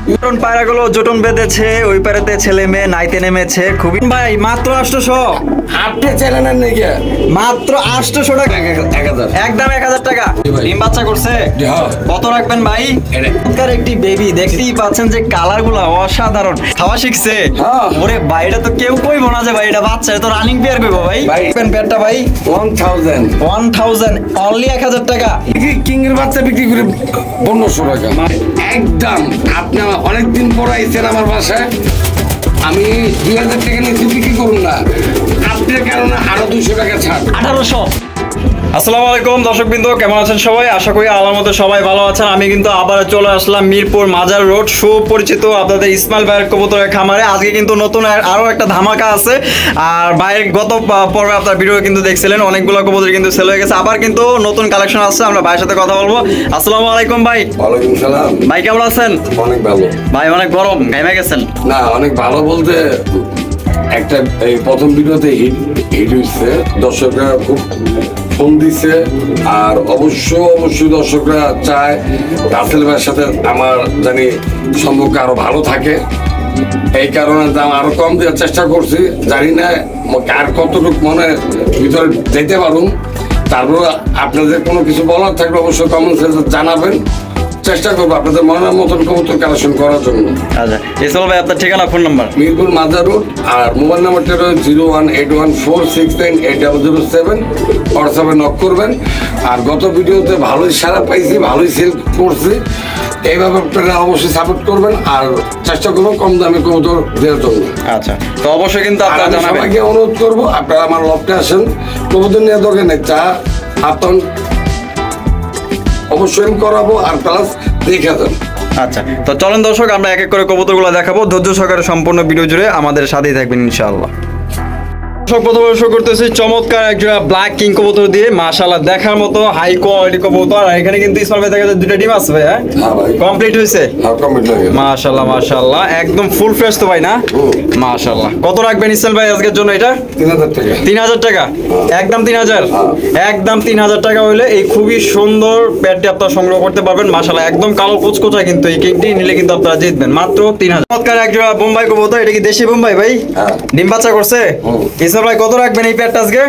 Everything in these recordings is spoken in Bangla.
জোটন পায়রাগুলো জোটন বেঁধেছে, ওই পারেতে ছেলে মেয়ে নাইতে নেমেছে। খুবই ভাই মাত্র 800। আপনি চ্যানেলের নাকি মাত্র 800 টাকা, 1000 একদম 1000 টাকা। ডিম বাচ্চা করছে, কত রাখবেন ভাই? একটি বেবি দেখতেই পাচ্ছেন যে কালার গুলা অসাধারণ। খাওয়া শিখছে ওরে ভাই, এটা তো কেউ কইবো না যে ভাই এটা বাচ্চা, এটা তো রানিং পেয়ার কইবো ভাই। পেয়ারটা ভাই 1000 অনলি 1000 টাকা। কিং এর বাচ্চা বিক্রি করে 1500 টাকা একদম। আপনি অনেকদিন পর আইছেন আমার বাসায়, আমি 2000 টাকা নিয়ে বিক্রি করুন না, আপনার কারণে আরো 200 টাকা ছাড়। 1800। আসসালামু আলাইকুম দর্শকবৃন্দ, কেমন আছেন সবাই? আশা করি আল্লাহর মতো সবাই ভালো আছেন। আমি কিন্তু আবার চলে আসলাম মিরপুর মাজার রোড, সুপরিচিত আপনাদের ইসমাইল ভাইয়ের কবুতরের খামারে। আজকে কিন্তু নতুন আরো একটা ধামাকা আছে। আর ভাইয়ের গত পর্বে আপনার ভিডিও কিন্তু দেখছিলেন, অনেকগুলো কবুতর কিন্তু সেল হয়ে গেছে। আবার কিন্তু নতুন কালেকশন আসছে, আমরা ভাইয়ের সাথে কথা বলবো। আসসালামু আলাইকুম ভাই। ওয়ালাইকুম সালাম ভাই, কেমন আছেন? অনেক ভালো ভাই। অনেক গরম, ঘেমে গেছেন? না, অনেক ভালো বলতে একটা এই প্রথম ভিডিওতে হিট হয়েছে, দর্শকরা খুব ফোন দিচ্ছে। আর অবশ্যই দর্শকরা চায় রাসেল ভাইয়ের সাথে আমার জানি সম্পর্ক আরো ভালো থাকে, এই কারণে দাম আরো কম দেওয়ার চেষ্টা করছি। জানি না কার কতটুকু মনে ভিতরে যেতে পারুন। তারপর আপনাদের কোনো কিছু বলার থাকলে অবশ্যই কমেন্ট জানাবেন, চেষ্টা করবো আপনাদের মনের মতন কবুতর কালেকশন করার জন্য। আচ্ছা, ইসমাইল ভাই আপনার ঠিকানা, ফোন নাম্বার? মিরপুর মাজার রোড, আর মোবাইল নাম্বারটা হলো 01814698007। হোয়াটসঅ্যাপে নক করবেন। আর গত ভিডিওতে ভালোই সারা পাইছি, ভালোই সেল করছি। এইভাবে আপনারা অবশ্যই সাপোর্ট করবেন আর চেষ্টা করবো কম দামে কবুতর দেওয়ার জন্য। আচ্ছা, তো অবশ্যই কিন্তু আর আপনারা আমি জানাবেন। সবাইকে অনুরোধ করবো, আপনারা আমার লফটে আসেন, কবুতর নিয়ে দোকানে চা আপন অবশ্যই করাবো, আর প্লাস দেখে যান। আচ্ছা, তো চলেন দর্শক, আমরা এক এক করে কবুতরগুলো দেখাবো। ধৈর্য সহকারে সম্পূর্ণ ভিডিও জুড়ে আমাদের সাথেই থাকবেন ইনশাআল্লাহ। প্রথমে শুরু করতেছি চমৎকার একজোড়া ব্ল্যাক কিং কবুতর দিয়ে। মাশাআল্লাহ, দেখার মতো হাই কোয়ালিটি কবুতর। আর এখানে কিন্তু ইসমাইল ভাই দেখা যায় দুটো ডিম আছে ভাই। হ্যাঁ ভাই, কমপ্লিট হয়েছে। হ্যাঁ কমপ্লিট হয়ে গেছে। মাশাআল্লাহ একদম ফুল ফ্রেশ তো ভাই না? মাশাআল্লাহ। কত রাখবেন ইসমাইল ভাই আজকের জন্য এটা? 3000 টাকা। 3000 টাকা, একদম 3000। একদম 3000 টাকা হইলে এই খুবই সুন্দর প্যাডটি আপনারা সংগ্রহ করতে পারবেন। মাশাআল্লাহ, একদম কালো কুচকুচা, কিন্তু এই কিংটি নিলে কিন্তু আপনারা জিতবেন মাত্র 3000। চমৎকার একজোড়া বোম্বাই কবুতর। এটা কি দেশি বোম্বাই ভাই? ডিম বাচ্চা করছে? ইসমাইল ভাই কত রাখবেন এই প্যাডটা আজকে?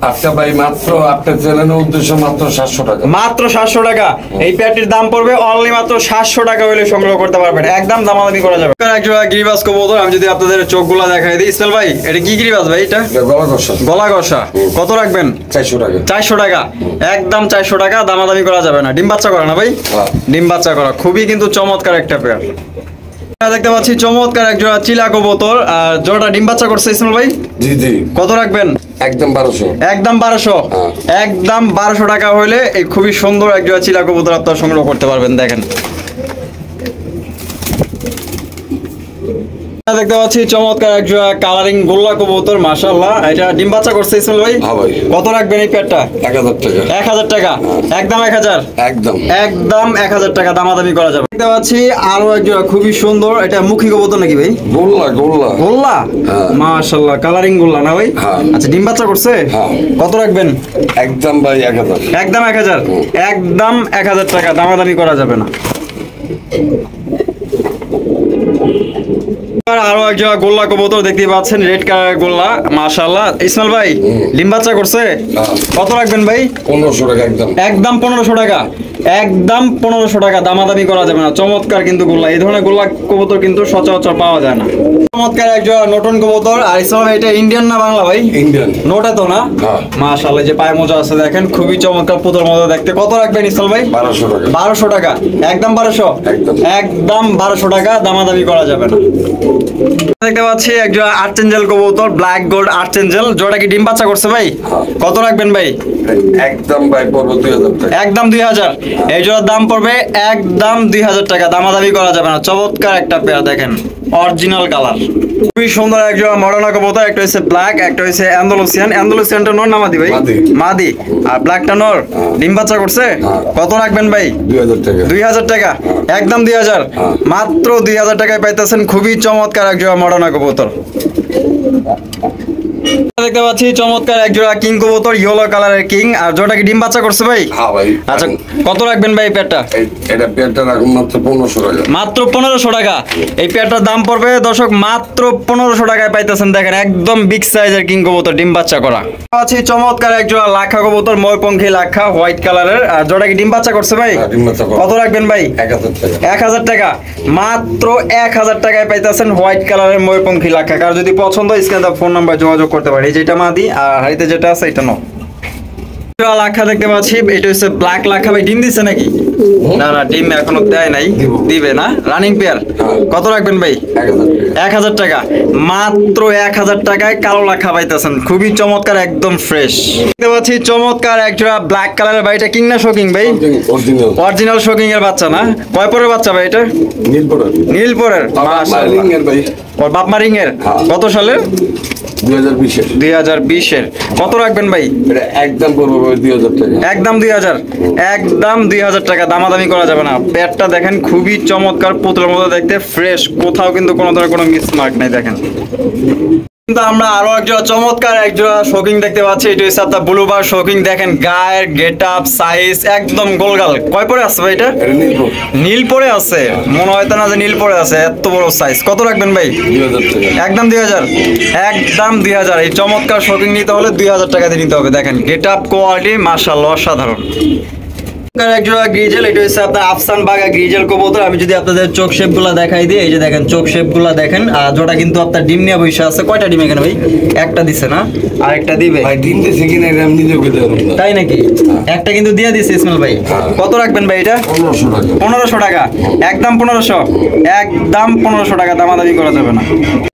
আচ্ছা ভাই, মাত্র আপনার চ্যানেলের উদ্দেশ্য মাত্র 700 টাকা। মাত্র 700 টাকা। এই প্যাডটির দাম পড়বে অনলি মাত্র 700 টাকা হলে সংগ্রহ করতে পারবেন, একদম দামাদামি করা যাবে। একজোড়া গিরিবাজ কবুতর। আমি যদি আপনাদের চোখগুলা দেখাই দিই ইসমাইল ভাই, এটা কি গিরিবাজ ভাই? এটা গলা কষা। গলা কষা। কত রাখবেন? 400 টাকা। 400 টাকা, একদম 400 টাকা, দামাদামি করা যাবে না। ডিম বাচ্চা করা না ভাই? ডিম বাচ্চা করা, খুবই কিন্তু চমৎকার একটা পেয়ার। দেখতে পাচ্ছি চমৎকার একজোড়া চিলা কবুতর। আর জোড়াটা ডিম বাচ্চা করছে ইসমাইল ভাই? জি জি। কত রাখবেন? একদম 1200। একদম 1200। একদম 1200 টাকা হইলে এই খুবই সুন্দর একজোড়া চিলা কবুতর আপনারা সংগ্রহ করতে পারবেন। দেখেন, দেখতে পাচ্ছি চমৎকার একজোড়া কালারিং গোল্লা কবুতর। মাশাআল্লাহ, এটা ডিম বাচ্চা করছে ইসমাইল ভাই? হ্যাঁ ভাই। কত রাখবেন এই প্যাডটা? 1000 টাকা। 1000 টাকা, একদম 1000। একদম 1000 টাকা, দামাদামি করা যাবে। দেখতে পাচ্ছি আরো একজোড়া খুবই সুন্দর। এটা মুখী কবুতর নাকি ভাই? গোল্লা। গোল্লা। মাশাআল্লাহ, কালারিং গোল্লা না ভাই? আচ্ছা, ডিম বাচ্চা করছে? কত রাখবেন? একদম ভাই 1000। একদম 1000। একদম 1000 টাকা, দামাদামি করা যাবে না। আরো একজোড়া গোল্লা কবুতর দেখতে পাচ্ছেন, রেড কালার গোল্লা। মাশাআল্লাহ, ইসমাইল ভাই ডিম বাচ্চা করছে? কত রাখবেন ভাই? 1500 টাকা। একদম 1500 টাকা। একদম 1500 টাকা, দামাদামি করা যাবে না। চমৎকার কিন্তু গোল্লা, এই ধরনের গোল্লা কবুতর কিন্তু সচরাচর পাওয়া যায় না। চমৎকার একজোড়া নতুন কবুতর। আর ইসমাইল ভাই, এটা ইন্ডিয়ান না বাংলা ভাই? ইন্ডিয়ান। নোটা তো না? মাশাআল্লাহ, যে পায়ে মোজা আছে দেখেন, খুবই চমৎকার পুতুল মতো দেখতে। কত রাখবেন ইসমাইল ভাই? 1200 টাকা। 1200 টাকা, একদম 1200। একদম 1200 টাকা, দামাদামি করা যাবে না। দেখতে পাচ্ছি একজোড়া আর্চেঞ্জেল কবুতর, ব্ল্যাক গোল্ড আর্চেঞ্জেল। জোড়া কি ডিম বাচ্চা করছে ভাই? কত রাখবেন ভাই? একদম ভাই পড়বে 2000 টাকা। একদম 2000। এই জোড়ার দাম পড়বে একদম 2000 টাকা, দামাদামি করা যাবে না। চমৎকার একটা পেয়ার, দেখেন অরিজিনাল কালার, খুবই সুন্দর একজোড়া মডার্না কবুতর। একটা হচ্ছে ব্ল্যাক, একটা হচ্ছে অ্যান্ডালুসিয়ান। অ্যান্ডালুসিয়ানটা নর না মাদি ভাই? মাদি। আর ব্ল্যাকটা নর। ডিম বাচ্চা করছে? কত রাখবেন ভাই? 2000 টাকা। 2000 টাকা, একদম 2000। মাত্র 2000 টাকায় পাইতেছেন খুবই চমৎকার একজোড়া মডার্না কবুতর। দেখতে পাচ্ছি চমৎকার এক জোড়া কিং কবুতর, ইয়েলো কালারের কিং। আর জোড়াটা কি ডিম বাচ্চা করছে ভাই? হ্যাঁ ভাই। আচ্ছা, কত রাখবেন ভাই পেয়ারটা? এটা পেয়ারটা রাখুন মাত্র 1500 টাকা। মাত্র 1500 টাকা। এই পেয়ারটার দাম পড়বে দর্শক মাত্র 1500 টাকায় পাইতেছেন। দেখেন একদম বিগ সাইজের কিং কবুতর, ডিম বাচ্চা করা। আছে চমৎকার এক জোড়া লাখা কবুতর, ময়ূরপঙ্খী লাখা, হোয়াইট কালারের। আর জোড়া কি ডিম বাচ্চা করছে ভাই? ডিম বাচ্চা করা। কত রাখবেন ভাই? 1000 টাকা। 1000 টাকা। মাত্র 1000 টাকায় পাইতেছেন হোয়াইট কালারের ময়ূরপঙ্খী লাখা। কার যদি পছন্দ স্ক্রিনে ফোন নাম্বার যোগাযোগ করতে পারে। এই যেটা মাদি আর হাড়িতে যেটা আছে এটা নো। লাখা দেখতে পাচ্ছি, এটা হচ্ছে ব্ল্যাক লাখা। ভাই ডিম দিছে নাকি? না না, ডিম এখনো দেয় নাই, দিবে না। Running pair. কত রাখবেন ভাই? 1000 টাকা। মাত্র 1000 টাকায় কালো লাখা পাইতেছেন, খুবই চমৎকার, একদম ফ্রেশ। দেখতে পাচ্ছি চমৎকার এক জোড়া ব্ল্যাক কালারের। ভাই এটা কিং না শোকিং ভাই? অরিজিনাল। অরিজিনাল শোকিং এর বাচ্চা না? কয় পরের বাচ্চা ভাই এটা? নীলপরা। নীলপরের। মাশাআল্লাহ। রিং এর ভাই। ওর বাপমা রিং এর। কত সালে? 2020 এর। 2020 এর। কত রাখবেন ভাই? এটা একদম পড়বে 2000 টাকা। একদম 2000। একদম 2000 টাকা, দামাদামি করা যাবে না। পেটটা দেখেন খুবই চমৎকার, পুতুলের মতো দেখতে, ফ্রেশ, কোথাও কিন্তু কোনো ধরনের কোনো মিসমার্ক নাই। দেখেন কিন্তু আমরা আরো একজোড়া চমৎকার একজোড়া শোকিং দেখতে পাচ্ছি। এটা হচ্ছে আপনার ব্লুবার শোকিং। দেখেন গায়ের গেট আপ, সাইজ একদম গোলগাল। কয় পরে আছে ভাই এটা? এটা নীলপরা। নীল পরে আছে, মনে হয় না যে নীল পরে আছে, এত বড় সাইজ। কত রাখবেন ভাই? 2000 টাকা। একদম 2000। একদম 2000। এই চমৎকার শোকিং নিতে হলে 2000 টাকা দিয়ে নিতে হবে। দেখেন গেট আপ, কোয়ালিটি মাশাআল্লাহ অসাধারণ। একজোড়া গ্রিজেল, এটা হচ্ছে আপনার আফসান বাগা গ্রিজেল কবুতর। আমি যদি আপনাদের চোখ শেপ গুলা দেখাই দিই, এই যে দেখেন চোখ শেপ গুলা দেখেন। আর জোড়া কিন্তু আপনার ডিম নিয়ে বসে আছে। কয়টা ডিম এখানে ভাই? একটা দিছে না, আরেকটা দিবে। ভাই ডিম দিছে কিনা এটা আমি নিজেও খেতে পারবো না। তাই নাকি? একটা কিন্তু দিয়ে দিছে ইসমাইল ভাই। কত রাখবেন ভাই এটা? 1500 টাকা। 1500 টাকা। একদম 1500। একদম 1500 টাকা, দামাদামি করা যাবে না।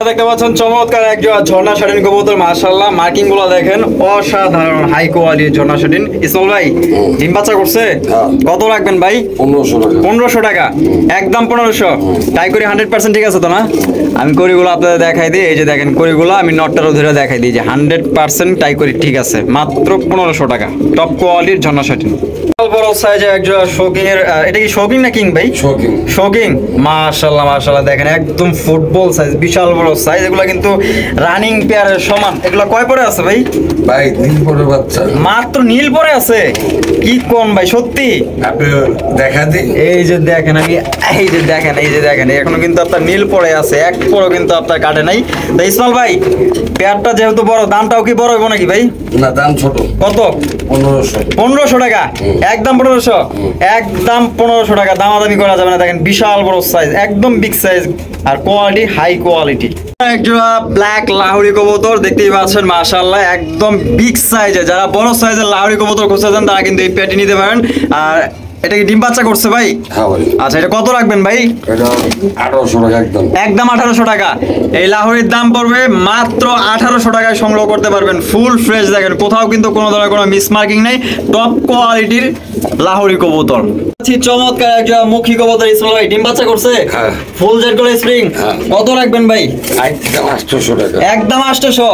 দেখতে পাচ্ছেন চমৎকার এক জোড়া ঝর্ণা শাটিন কবুতর। মাশাআল্লাহ, মার্কিং গুলো দেখেন অসাধারণ, হাই কোয়ালিটির ঝর্ণা শাটিন। ইসমাইল ভাই ডিম বাচ্চা করছে? কত রাখবেন ভাই? 1500 টাকা। 1500 টাকা। একদম 1500। তাই করি 100% ঠিক আছে তো না? আমি করিগুলো আপনাদের দেখাই দিই। এই যে দেখেন করিগুলো আমি নটটারও ধরে দেখাই দিই যে 100% টাই করি ঠিক আছে। মাত্র 1500 টাকা, টপ কোয়ালিটির ঝর্ণা শাটিন। বড় সাইজের একজোড়া শোকিং এর। এটা কি শোকিং না কিং ভাই? শোকিং। শোকিং। মাশাআল্লাহ মাশাআল্লাহ, দেখেন একদম ফুটবল সাইজ, বিশাল বড় সাইজ। এগুলা কিন্তু রানিং পেয়ারের সমান। এগুলা কয় পরে আছে ভাই? ভাই নীলপরা বাচ্চা। মাত্র নীল পরে আছে? কি কোন ভাই, সত্যি? আপনি দেখা দিই। এই যে দেখেন, আমি এই যে দেখেন, এই যে দেখেন, এখনো কিন্তু আপনার নীল পরে আছে, এক পরও কিন্তু আপনার কাটে নাই। তো ইসমাইল ভাই পেয়ারটা যেহেতু বড়, দামটাও কি বড় হইব নাকি ভাই? না, দাম ছোট। কত? 1500। 1500 টাকা। একদম 1500। একদম 1500 টাকা, দামাদামি করা যাবে না। দেখেন বিশাল বড় সাইজ, একদম বিগ সাইজ, আর কোয়ালিটি হাই কোয়ালিটি। একজোড়া ব্ল্যাক লাহোরি কবুতর দেখতেই পাচ্ছেন, মাশাআল্লাহ একদম বিগ সাইজে। যারা বড় সাইজের লাহোরি কবুতর খুঁজতেছেন তারা কিন্তু এই পেয়ারটি নিতে পারেন। আর এটা কি ডিম বাচ্চা করছে ভাই? হ্যাঁ ভাই। আচ্ছা, এটা কত রাখবেন ভাই? এটা 1800 টাকা একদম। একদম 1800 টাকা। এই লাহোরির দাম পড়বে মাত্র 1800 টাকায় সংগ্রহ করতে পারবেন। ফুল ফ্রেশ, দেখেন কোথাও কিন্তু কোনো ধরনের কোনো মিসমার্কিং নেই, টপ কোয়ালিটির লাহোরি কবুতর। চমৎকার একটা মুখী কবুতর ইসমাইল ভাই, ডিম বাচ্চা করছে? হ্যাঁ। Full jade gold spring. হ্যাঁ। কত রাখবেন ভাই? একদম 800 টাকা। একদম 800।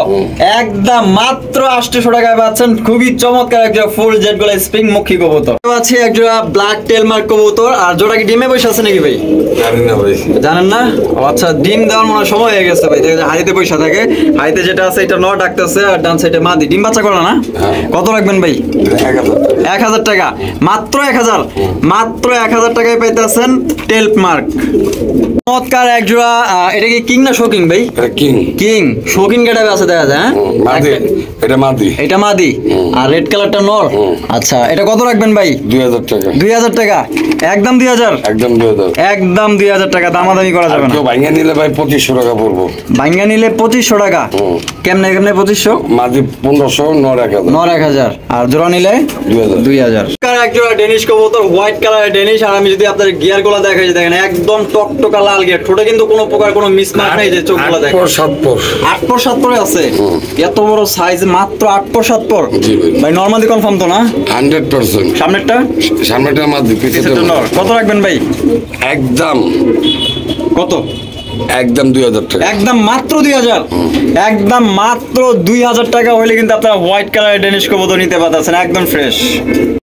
একদম মাত্র 800 টাকায় পাচ্ছেন খুবই চমৎকার একটা ফুল জেড গোল্ড স্প্রিং মুখী কবুতর। আছে একটা ব্ল্যাক টেল মার্ক কবুতর। আর জোড়া কি ডিমে বসে আছে নাকি ভাই? জানি না ভাই। জানেন না? আচ্ছা, ডিম দেওয়ার মনে হয় সময় হয়ে গেছে ভাই। হাড়িতে পয়সা থাকে, হাড়িতে যেটা আছে এটা নট ডাকতেছে, আর ডান সাইডে মাদি। ডিম বাচ্চা করে না? কত রাখবেন ভাই? 1000 টাকা। মাত্র 1000। মাত্র 1000 টাকায় পাইতেছেন টেল মার্ক। চমৎকার এক জোড়া। এটা কি কিং না শোকিং ভাই? এটা কিং। কিং শোকিং গেটাবে আছে দেখা যায়। মাদি। এটা মাদি। এটা মাদি। আর রেড কালারটা নর। আচ্ছা, এটা কত রাখবেন ভাই? 2000 টাকা। 2000 টাকা। একদম 2000। একদম 2000। একদম 2000 টাকা, দামাদামি করা যাবে না। তো ভাঙা নিলে ভাই 2500 টাকা পড়বো। ভাঙ্গা নিলে 2500 টাকা। কেমনে কেমনে 2500? মাদি 1500, নর 1000। নর 1000। আর জোড়া নিলে 2000। এক জোড়া ডেনিশ কবুতর, হোয়াইট কালারের ডেনিশ। আর আমি যদি আপনাদের গিয়ার গুলো দেখাই, দেখেন একদম টকটকা লাল গিয়ার, ঠোঁটে কিন্তু কোনো প্রকার কোনো মিসমার্ক নেই। যে চোখগুলো দেখেন 8 পর 8 পর 7 পরে আছে। এত বড় সাইজ, মাত্র 8 পর 7 পর। জি ভাই। ভাই নরমালি কনফার্ম তো না? 100%। সামনেরটা? সামনেটা মাদি, পিছনেটা নর। কত রাখবেন ভাই? একদম কত? একদম 2000 টাকা। একদম মাত্র 2000। একদম মাত্র 2000 টাকা হলে কিন্তু আপনারা হোয়াইট কালারের ডেনিশ কবুতর নিতে পারতেছেন, একদম ফ্রেশ।